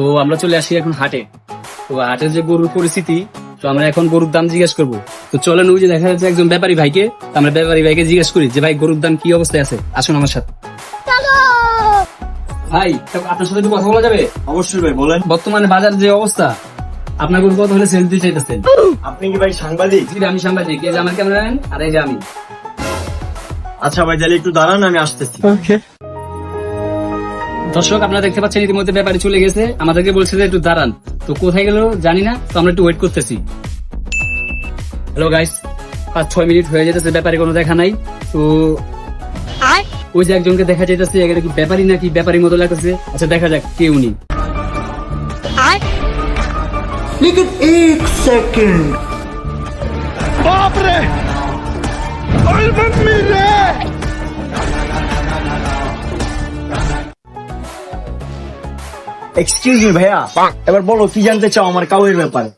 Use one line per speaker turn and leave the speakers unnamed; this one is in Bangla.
তো আমরা চলে আসি এখন হাটে। তো হাটের যে গরুর পরিস্থিতি, তো আমরা এখন গরুর দাম জিজ্ঞেস করবো। তো চলেন, ওই যে দেখা যাচ্ছে একজন ব্যাপারী ভাইকে, তো আমরা ব্যাপারী ভাইকে জিজ্ঞেস করি যে ভাই গরুর দাম কি অবস্থায় আছে, আসুন আমার সাথে। ভাই আপনার সাথে একটু কথা বলা যাবে?
অবশ্যই ভাই, বলেন।
বর্তমানে বাজার যে অবস্থা, আপনার গরু কত হলে সেল দিতে চাইতেছেন?
আপনি কি ভাই সাংবাদিক?
জি, আমি সাংবাদিক। এই যে আমার ক্যামেরাম্যান, আর এই যে আমি।
আচ্ছা ভাই, তাহলে একটু দাঁড়ান, আমি আসতেছি।
দর্শক, আপনারা দেখতে পাচ্ছেন ইতিমধ্যে ব্যাপারী চলে গেছে, আমাদেরকে বলছে যে একটু দাঁড়ান। তো কোথায় গেল জানি না, তো আমরা একটু ওয়েট করতেছি। হ্যালো গাইস, 5-6 মিনিট হয়ে যেতেছে, ব্যাপারী কোনো দেখা নাই। তো ওই যে একজনকে দেখা যাইতেছে, এটা কি ব্যাপারী নাকি ব্যাপারী মতো লাগতেছে। আচ্ছা দেখা যাক কে উনি।
लेकिन एक सेकंड बाप रे मम्मी रे
এক্সকিউজ মি ভাইয়া, এবার বলো কি জানতে চাও আমার কাউয়ের ব্যাপারে?